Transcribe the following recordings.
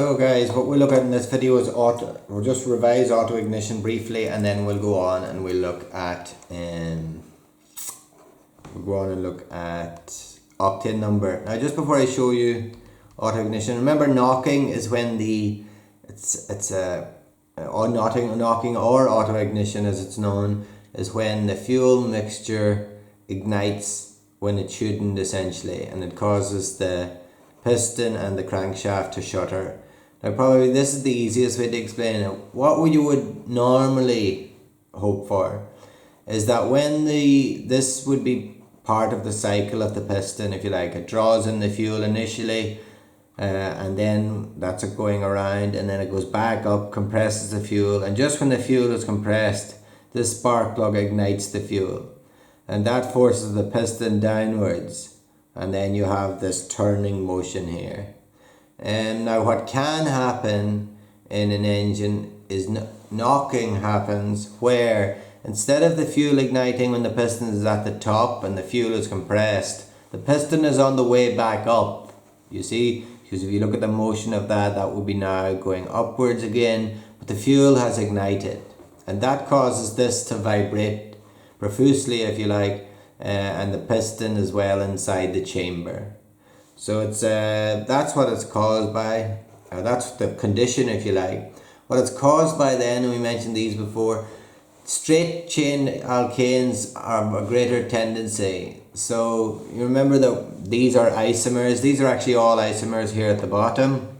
So guys, what we'll look at in this video is we'll just revise auto ignition briefly, and then we'll go on and we'll look at octane number. Now just before I show you auto ignition, remember knocking is when knocking or auto ignition as it's known is when the fuel mixture ignites when it shouldn't, essentially, and it causes the piston and the crankshaft to shutter. Now probably this is the easiest way to explain it. What you would normally hope for is that when this would be part of the cycle of the piston, if you like. It draws in the fuel initially, and then that's it going around, and then it goes back up, compresses the fuel, and just when the fuel is compressed, this spark plug ignites the fuel, and that forces the piston downwards, and then you have this turning motion here. And now what can happen in an engine is knocking happens, where instead of the fuel igniting when the piston is at the top and the fuel is compressed, the piston is on the way back up, you see, because if you look at the motion of that will be now going upwards again, but the fuel has ignited, and that causes this to vibrate profusely, if you like, and the piston as well inside the chamber. So it's that's what it's caused by, that's the condition, if you like. What it's caused by then, and we mentioned these before, straight chain alkanes are a greater tendency. So you remember that these are isomers. These are actually all isomers here at the bottom.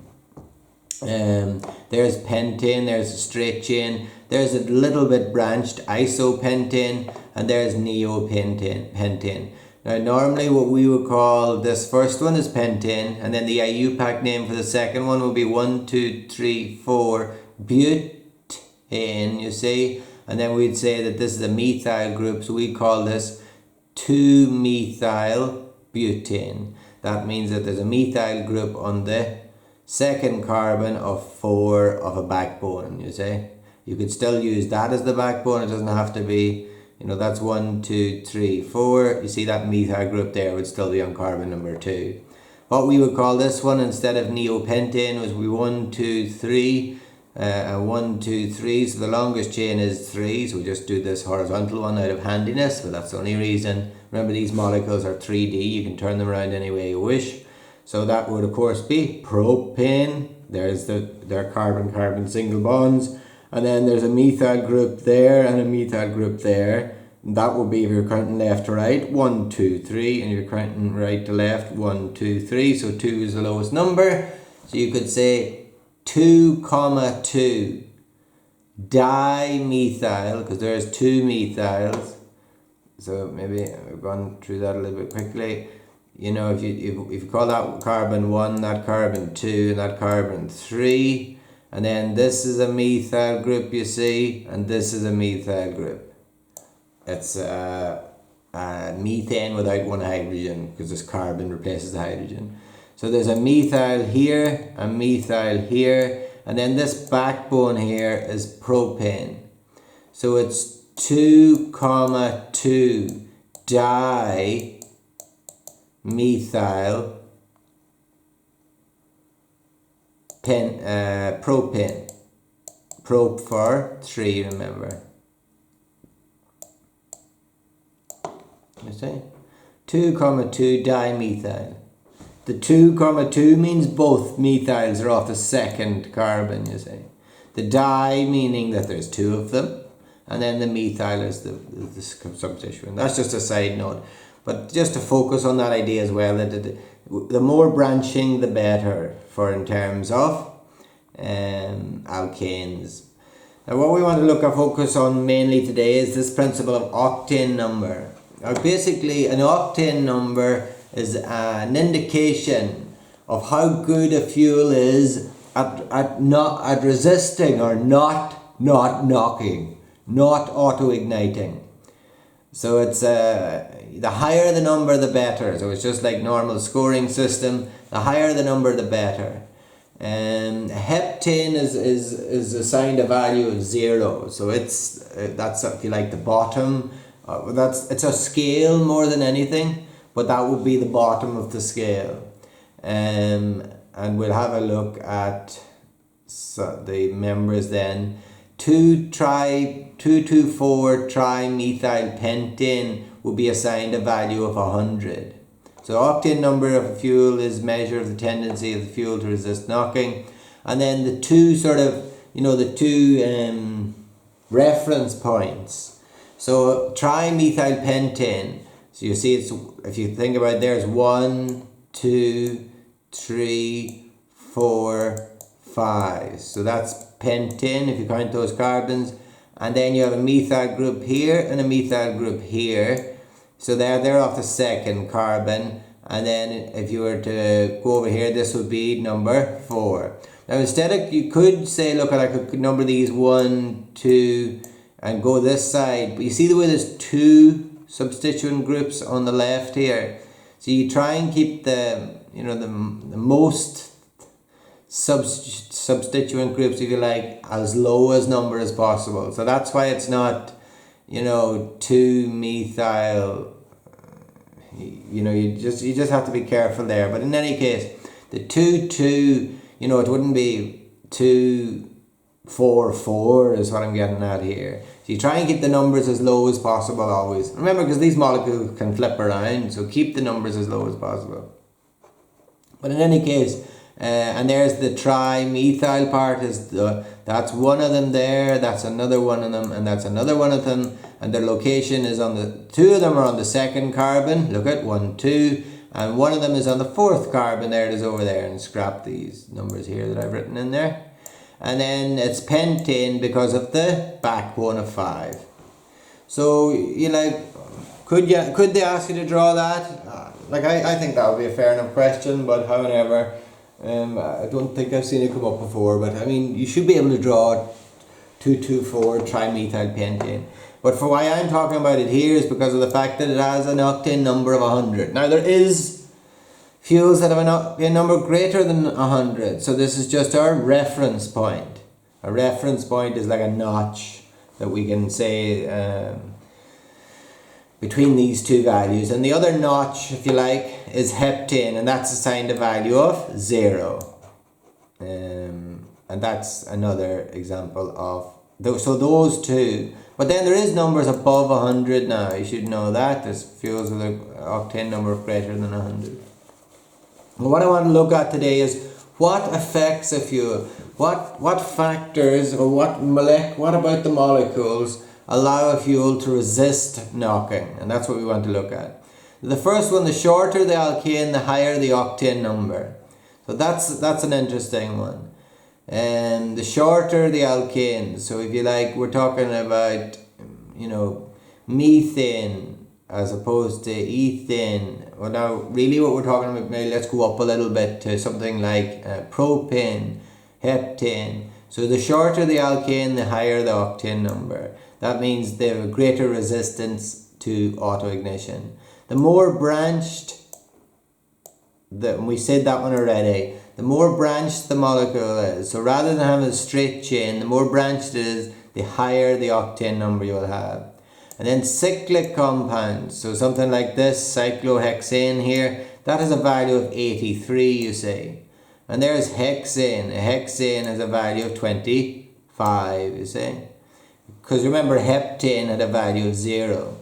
There's pentane, there's a straight chain, there's a little bit branched isopentane, and there's neopentane. Now normally what we would call this first one is pentane, and then the IUPAC name for the second one will be 1,2,3,4 butane, you see, and then we'd say that this is a methyl group, so we call this 2-methyl butane. That means that there's a methyl group on the second carbon of 4 of a backbone, you see. You could still use that as the backbone, it doesn't have to be, you know, that's 1, 2, 3, 4. You see that methyl group there would still be on carbon number 2. What we would call this one instead of neopentane was 1, 2, 3, 1, 2, 3. So the longest chain is 3. So we just do this horizontal one out of handiness, but that's the only reason. Remember, these molecules are 3D. You can turn them around any way you wish. So that would of course be propane. There's their carbon-carbon single bonds. And then there's a methyl group there and a methyl group there. And that would be, if you're counting left to right, 1, 2, 3, and you're counting right to left, 1, 2, 3. So 2 is the lowest number. So you could say 2, 2 dimethyl, because there's 2 methyls. So maybe I've gone through that a little bit quickly. You know, if you call that carbon 1, that carbon 2, and that carbon 3. And then this is a methyl group, you see, and this is a methyl group. It's methane without one hydrogen, because this carbon replaces the hydrogen. So there's a methyl here, a methyl here, and then this backbone here is propane. So it's 2, 2 dimethyl propane. Prop for 3, remember. You see? 2, 2 dimethyl. The 2, 2 means both methyls are off the second carbon, you see. The di meaning that there's 2 of them, and then the methyl is the substituent. That's just a side note. But just to focus on that idea as well, that the more branching the better for in terms of alkanes. Now what we want to focus on mainly today is this principle of octane number. Now basically an octane number is an indication of how good a fuel is at resisting or not knocking, not auto igniting. So it's the higher the number the better. So it's just like normal scoring system. The higher the number the better. Heptane is assigned a value of 0. So that's, if you like, the bottom. It's a scale more than anything, but that would be the bottom of the scale. And we'll have a look at the members then. 2,2,4-trimethylpentane will be assigned a value of 100. So octane number of a fuel is measure of the tendency of the fuel to resist knocking. And then the two reference points. So trimethylpentane. So you see, it's, if you think about it, there's 1, 2, 3, 4, 5. So that's pentane if you count those carbons. And then you have a methyl group here and a methyl group here. So they're off the second carbon. And then if you were to go over here, this would be number 4. Now instead of, you could say, look, I could number these 1, 2, and go this side. But you see the way there's 2 substituent groups on the left here. So you try and keep the most substituent groups, if you like, as low as number as possible. So that's why it's not 2-methyl. You just have to be careful there. But in any case, the 2,2, it wouldn't be 2,4,4 is what I'm getting at here. So you try and keep the numbers as low as possible always. Remember, because these molecules can flip around, so keep the numbers as low as possible. But in any case, and there's the trimethyl part, that's one of them there, that's another one of them, and that's another one of them, and their location is on the, 2 of them are on the second carbon, look at 1, 2, and one of them is on the 4th carbon, there it is over there, and scrap these numbers here that I've written in there. And then it's pentane because of the backbone of 5. So could they ask you to draw that? I think that would be a fair enough question, but however, I don't think I've seen it come up before. But I mean, you should be able to draw 2,2,4-trimethylpentane. But for why I'm talking about it here is because of the fact that it has an octane number of 100. Now there is fuels that have an octane number greater than 100. So this is just our reference point. A reference point is like a notch that we can say between these two values. And the other notch, if you like, is heptane, and that's assigned a value of 0. And that's another example of those. So those two. But then there is numbers above 100 now. You should know that. There's fuels with an octane number greater than 100. And what I want to look at today is what affects a fuel. What factors or what about the molecules allow a fuel to resist knocking? And that's what we want to look at. The first one, the shorter the alkane, the higher the octane number. So that's an interesting one. And the shorter the alkane, so if you like, we're talking about, methane as opposed to ethane. Well, now, really what we're talking about, maybe let's go up a little bit to something like propane, heptane. So the shorter the alkane, the higher the octane number. That means they have a greater resistance to autoignition. The more branched, we said that one already, the more branched the molecule is. So rather than having a straight chain, the more branched it is, the higher the octane number you will have. And then cyclic compounds, so something like this, cyclohexane here, that has a value of 83, you see. And there's hexane. A hexane has a value of 25, you see. Because remember, heptane had a value of 0.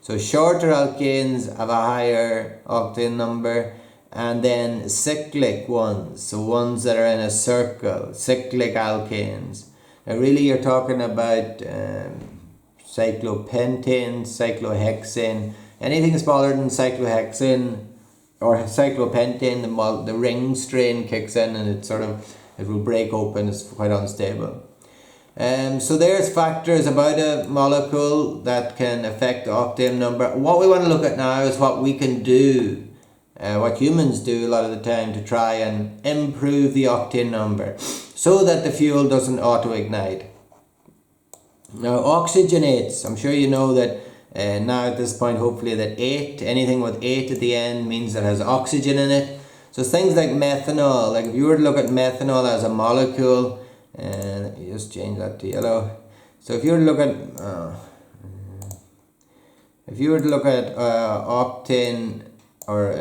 So shorter alkanes have a higher octane number, and then cyclic ones, so ones that are in a circle, cyclic alkanes. Now really you're talking about cyclopentane, cyclohexane, anything smaller than cyclohexane or cyclopentane, the ring strain kicks in and it will break open, it's quite unstable. So there's factors about a molecule that can affect the octane number. What we want to look at now is what we can do, what humans do a lot of the time to try and improve the octane number so that the fuel doesn't auto-ignite. Now oxygenates, I'm sure you know that now at this point hopefully that anything with 8 at the end means it has oxygen in it. So things like methanol, like if you were to look at methanol as a molecule, and you just change that to yellow. So if you were to look at octane or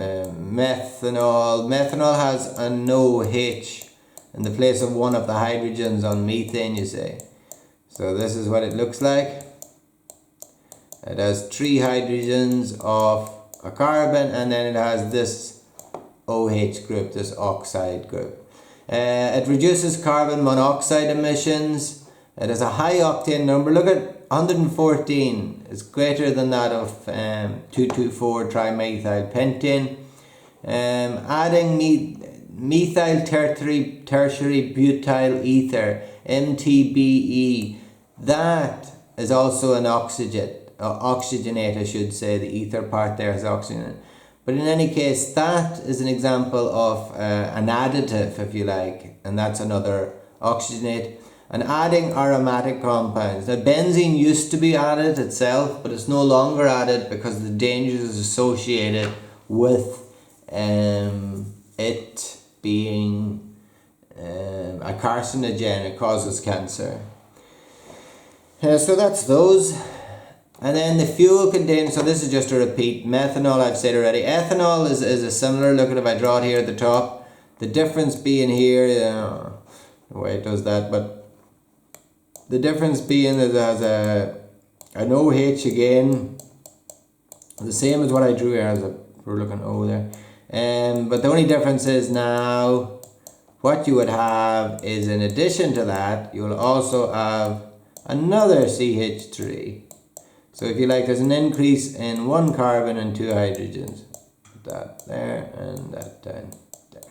methanol has a no H in the place of one of the hydrogens on methane, you see. So this is what it looks like. It has 3 hydrogens of a carbon, and then it has this OH group, this oxide group. It reduces carbon monoxide emissions. It has a high octane number. Look at 114. It's greater than that of 2,2,4-trimethyl pentane. Adding methyl tertiary butyl ether, MTBE. That is also an oxygenate, I should say. The ether part there is oxygen. But in any case, that is an example of an additive, if you like, and that's another oxygenate. And adding aromatic compounds. Now, benzene used to be added itself, but it's no longer added because of the dangers associated with it being a carcinogen. It causes cancer. So that's those. And then the fuel contains, so this is just a repeat. Methanol, I've said already. Ethanol is a similar, look at if I draw it here at the top. The difference being here, the way it does that, but the difference being that it has an OH again, the same as what I drew here, as we're looking O there. But the only difference is now, what you would have is, in addition to that, you will also have another CH3. So if you like, there's an increase in 1 carbon and 2 hydrogens. That there and that down there.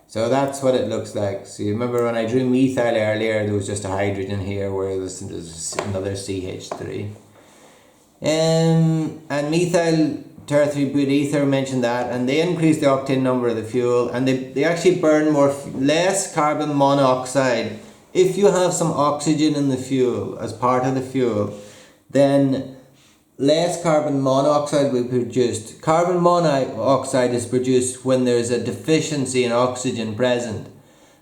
So that's what it looks like. So you remember when I drew methyl earlier, there was just a hydrogen here, whereas there's another CH3. And methyl tertiary butyl ether, mentioned that, and they increase the octane number of the fuel, and they actually burn less carbon monoxide. If you have some oxygen in the fuel as part of the fuel, then less carbon monoxide will be produced. Carbon monoxide is produced when there's a deficiency in oxygen present.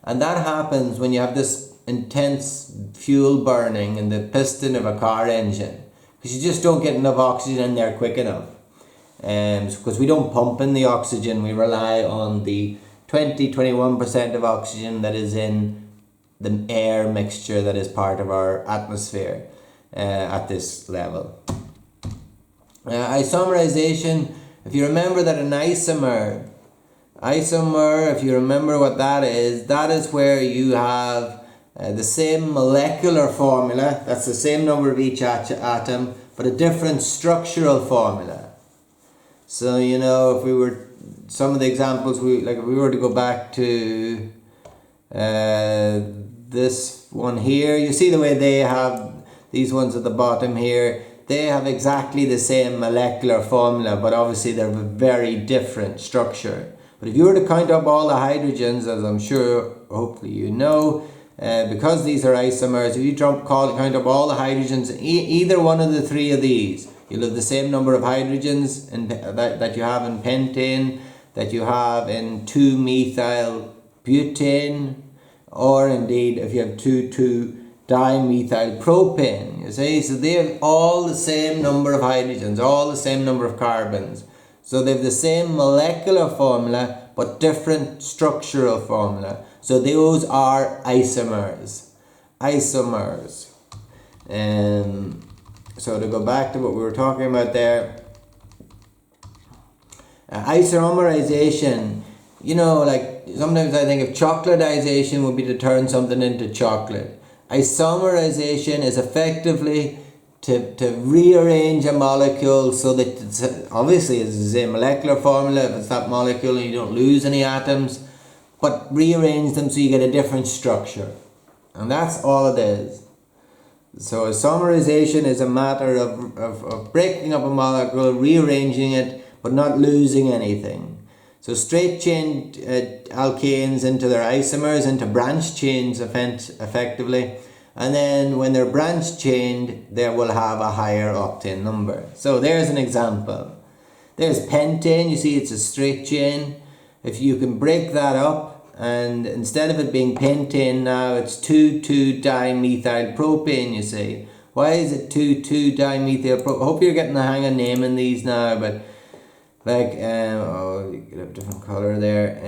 And that happens when you have this intense fuel burning in the piston of a car engine, because you just don't get enough oxygen in there quick enough. Because we don't pump in the oxygen, we rely on the 20-21% of oxygen that is in the air mixture that is part of our atmosphere. At this level. Isomerisation, if you remember that an isomer, if you remember what that is where you have the same molecular formula, that's the same number of each atom, but a different structural formula. So, you know, if we were, some of the examples, if we were to go back to this one here, you see the way they have these ones at the bottom here, they have exactly the same molecular formula, but obviously they're a very different structure. But if you were to count up all the hydrogens, as I'm sure, hopefully you know, because these are isomers, if you count up all the hydrogens, either one of the 3 of these, you'll have the same number of hydrogens that you have in pentane, that you have in 2-methyl butane, or indeed if you have 2,2-dimethyl propane, you see. So they have all the same number of hydrogens, all the same number of carbons. So they have the same molecular formula, but different structural formula. So those are isomers. So to go back to what we were talking about there, isomerization, you know, like sometimes I think of chocolatization would be to turn something into chocolate. Isomerization is effectively to rearrange a molecule so that it's, obviously it's the same molecular formula if it's that molecule and you don't lose any atoms, but rearrange them so you get a different structure. And that's all it is. So isomerization is a matter of breaking up a molecule, rearranging it, but not losing anything. So straight chain alkanes into their isomers, into branch chains effectively. And then when they're branch chained, they will have a higher octane number. So there's an example. There's pentane, you see it's a straight chain. If you can break that up, and instead of it being pentane now, it's 2,2-dimethyl propane, you see. Why is it 2,2-dimethyl propane? I hope you're getting the hang of naming these now, but Like, oh, you could have a different color there.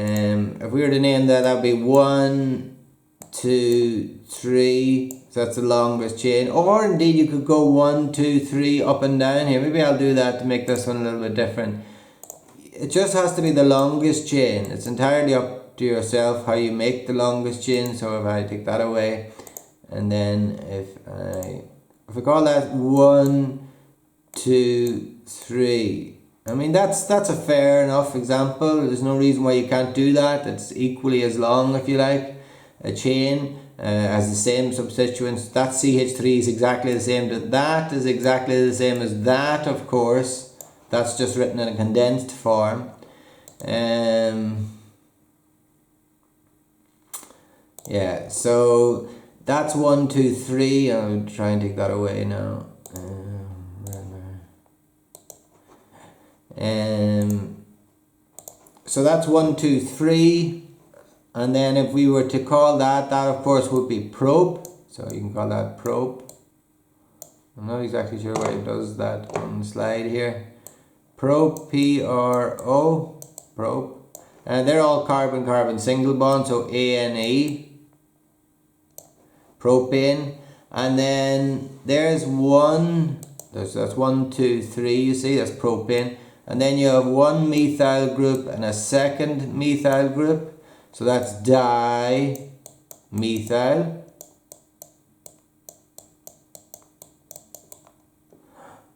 If we were to name that, that would be 1, 2, 3. So that's the longest chain. Or indeed, you could go 1, 2, 3 up and down here. Maybe I'll do that to make this one a little bit different. It just has to be the longest chain. It's entirely up to yourself how you make the longest chain. So if I take that away, and then if we call that 1, 2, 3. I mean, that's a fair enough example. There's no reason why you can't do that. It's equally as long, if you like. A chain has the same substituents. That CH3 is exactly the same. That is exactly the same as that, of course. That's just written in a condensed form. Yeah, so that's 1, 2, 3. I'll try and take that away now. So that's 1, 2, 3. And then if we were to call that of course would be prop. So you can call that prop. I'm not exactly sure why it does that on the slide here. Prop, P-R-O, prop. And they're all carbon-carbon single bond, so A-N-E. Propane. And then there's one, that's 1, 2, 3, you see, that's propane. And then you have one methyl group and a second methyl group. So that's dimethyl.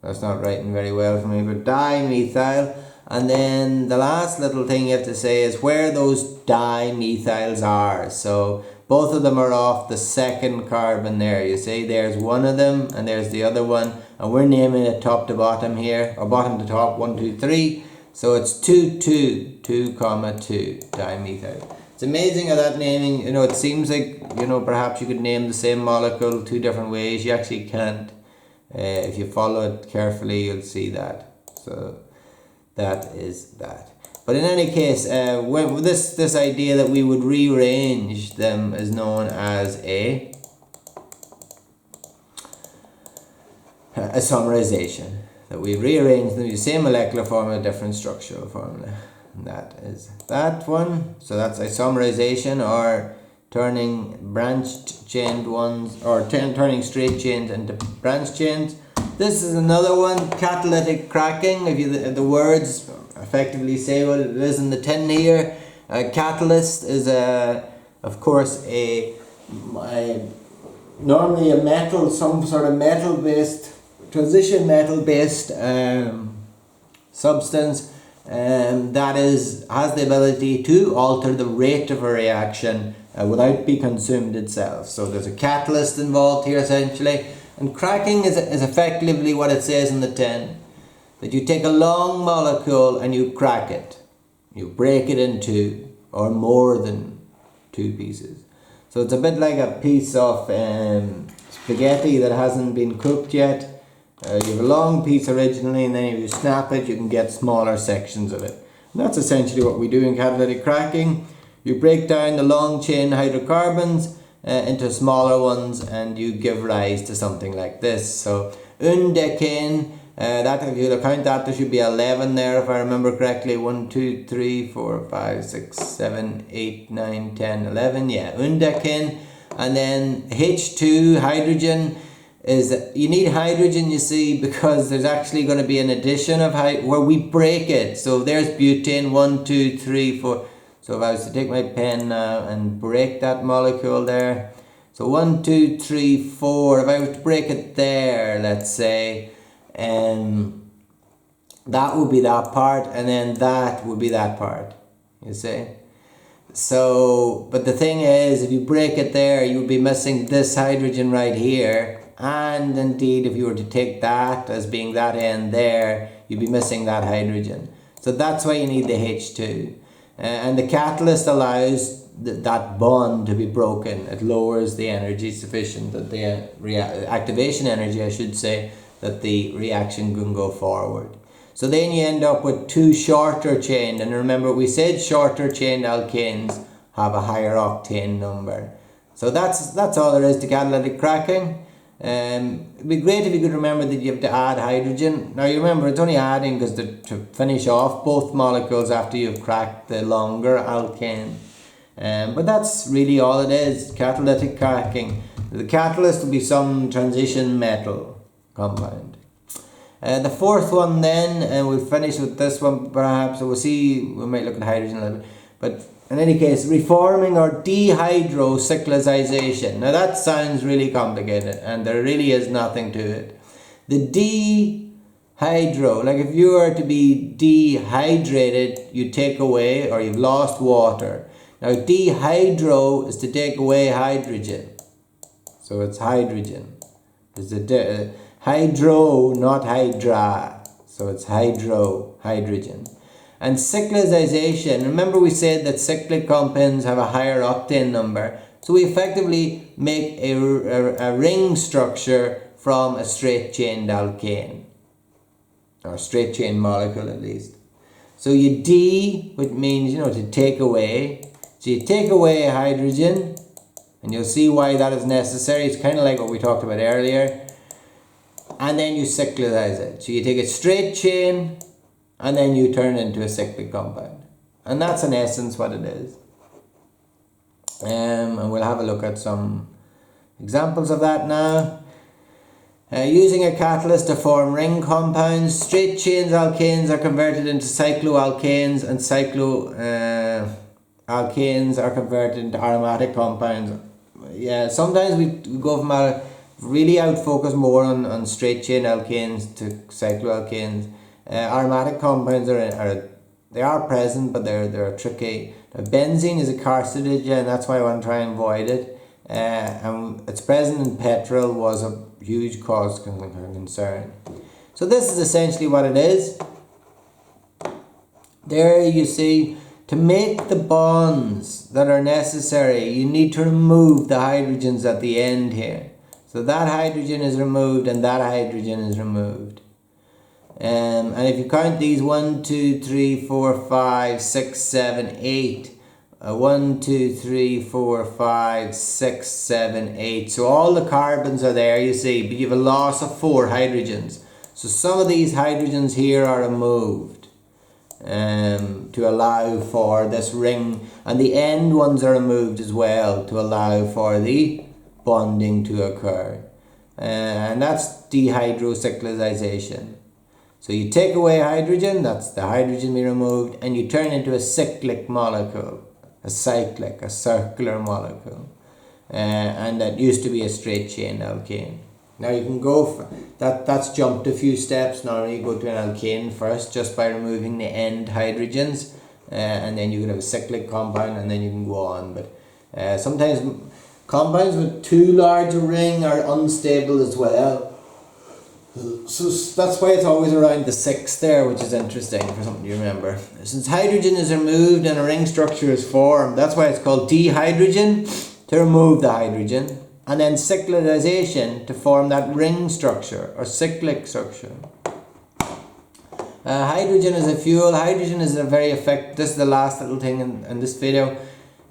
That's not writing very well for me, but dimethyl. And then the last little thing you have to say is where those dimethyls are. So both of them are off the second carbon there. You see, there's one of them and there's the other one. And we're naming it top to bottom here, or bottom to top, 1, 2, 3. So it's 2, 2, 2, 2 dimethyl. It's amazing how that naming, you know, it seems like, you know, perhaps you could name the same molecule 2 different ways. You actually can't. If you follow it carefully, you'll see that. So that is that. But in any case, when this idea that we would rearrange them is known as a isomerisation. That we rearrange them in the same molecular formula, different structural formula. And that is that one. So that's isomerisation, or turning branched chained ones, or turning straight chains into branched chains. This is another one, catalytic cracking. If the words effectively say what it is in the tin here. A catalyst is of course normally a metal, some sort of metal based, transition metal based substance that has the ability to alter the rate of a reaction without being consumed itself. So there's a catalyst involved here essentially, and cracking is effectively what it says in the tin, that you take a long molecule and you crack it. You break it in two or more than 2 pieces. So it's a bit like a piece of spaghetti that hasn't been cooked yet. You have a long piece originally, and then if you snap it, you can get smaller sections of it. And that's essentially what we do in catalytic cracking. You break down the long chain hydrocarbons into smaller ones, and you give rise to something like this. So undecane, that if you count that, there should be 11 there if I remember correctly. 1, 2, 3, 4, 5, 6, 7, 8, 9, 10, 11. Yeah, undecane. And then H2, hydrogen, is you need hydrogen, you see, because there's actually going to be an addition of where we break it. So there's butane, 1, 2, 3, 4. So if I was to take my pen now and break that molecule there, so 1, 2, 3, 4. If I were to break it there, let's say, that would be that part, and then that would be that part. You see. So, but the thing is, if you break it there, you would be missing this hydrogen right here. And indeed, if you were to take that as being that end there, you'd be missing that hydrogen. So that's why you need the H2. And the catalyst allows that bond to be broken. It lowers the energy sufficient, that the activation energy, I should say, that the reaction can go forward. So then you end up with 2 shorter chained. And remember, we said shorter chained alkanes have a higher octane number. So that's all there is to catalytic cracking. It'd be great if you could remember that you have to add hydrogen. Now you remember it's only adding because to finish off both molecules after you've cracked the longer alkane. But that's really all it is, catalytic cracking. The catalyst will be some transition metal compound. The fourth one then, and we'll finish with this one perhaps, so we might look at hydrogen a little bit. But in any case, reforming or dehydrocyclisation. Now that sounds really complicated and there really is nothing to it. The dehydro, like if you were to be dehydrated, you take away, or you've lost water. Now dehydro is to take away hydrogen. So it's hydrogen. It's a hydro, not hydra. So it's hydrogen. And cyclicization, remember we said that cyclic compounds have a higher octane number. So we effectively make a ring structure from a straight chained alkane. Or straight chain molecule at least. So you which means, to take away. So you take away hydrogen, and you'll see why that is necessary. It's kind of like what we talked about earlier. And then you cyclicize it. So you take a straight chain, and then you turn it into a cyclic compound. And that's in essence what it is. And we'll have a look at some examples of that now. Using a catalyst to form ring compounds, straight chains alkanes are converted into cycloalkanes, and cycloalkanes are converted into aromatic compounds. Yeah, sometimes we go from really focus more on straight chain alkanes to cycloalkanes. Aromatic compounds are present, but they're tricky. Now, benzene is a carcinogen, that's why I want to try and avoid it. And it's present in petrol, was a huge cause of concern. So this is essentially what it is. There you see, to make the bonds that are necessary, you need to remove the hydrogens at the end here. So that hydrogen is removed and that hydrogen is removed. And if you count these 1, 2, 3, 4, 5, 6, 7, 8. 1, 2, 3, 4, 5, 6, 7, 8. So all the carbons are there, you see, but you have a loss of 4 hydrogens. So some of these hydrogens here are removed to allow for this ring, and the end ones are removed as well to allow for the bonding to occur. And that's dehydrocyclisation. So you take away hydrogen, that's the hydrogen be removed, and you turn into a cyclic molecule. A circular molecule. And that used to be a straight chain alkane. Now you can go for that's jumped a few steps. Normally you go to an alkane first just by removing the end hydrogens, and then you can have a cyclic compound, and then you can go on. But sometimes compounds with too large a ring are unstable as well. So that's why it's always around the 6 there, which is interesting for something you remember. Since hydrogen is removed and a ring structure is formed, that's why it's called dehydrogen, to remove the hydrogen, and then cyclicization to form that ring structure or cyclic structure. Hydrogen is a fuel. Hydrogen is a very effective, this is the last little thing in this video.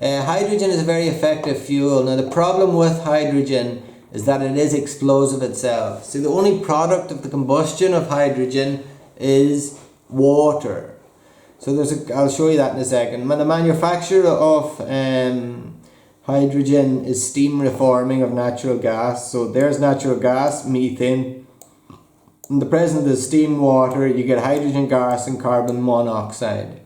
Hydrogen is a very effective fuel. Now the problem with hydrogen is that it is explosive itself. See, the only product of the combustion of hydrogen is water. So I'll show you that in a second. The manufacture of hydrogen is steam reforming of natural gas. So there's natural gas, methane. In the presence of steam water, you get hydrogen gas and carbon monoxide.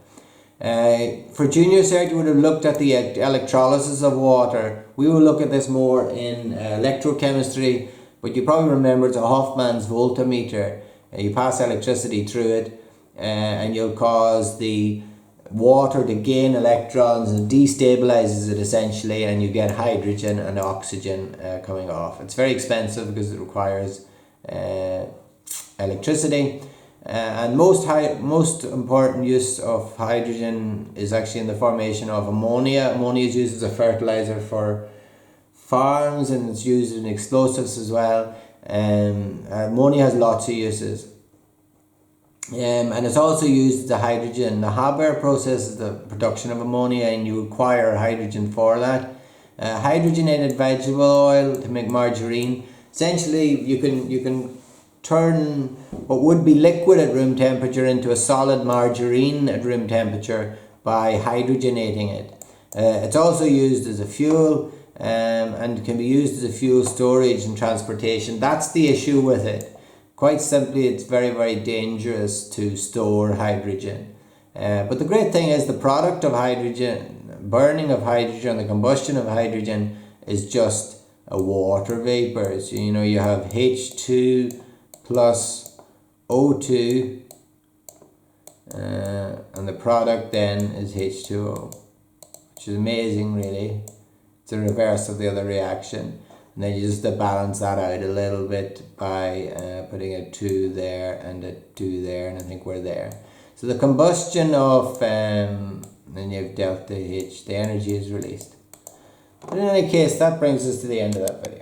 For junior cert, you would have looked at the electrolysis of water. We will look at this more in electrochemistry, but you probably remember it's a Hofmann's voltmeter. You pass electricity through it, and you'll cause the water to gain electrons and destabilizes it essentially, and you get hydrogen and oxygen coming off. It's very expensive because it requires electricity. And most important use of hydrogen is actually in the formation of ammonia. Ammonia is used as a fertilizer for farms, and it's used in explosives as well. Ammonia has lots of uses. And it's also used as a hydrogen. The Haber process is the production of ammonia, and you require hydrogen for that. Hydrogenated vegetable oil to make margarine. essentially you can turn what would be liquid at room temperature into a solid margarine at room temperature by hydrogenating it. It's also used as a fuel, and can be used as a fuel storage and transportation. That's the issue with it. Quite simply, it's very, very dangerous to store hydrogen. But the great thing is the product of hydrogen, burning of hydrogen, the combustion of hydrogen is just a water vapor. So, you know, you have H2 plus O2, and the product then is H2O, which is amazing, really. It's a reverse of the other reaction. And then you just balance that out a little bit by putting a 2 there and a 2 there, and I think we're there. So the combustion of, then you have delta H, the energy is released. But in any case, that brings us to the end of that video.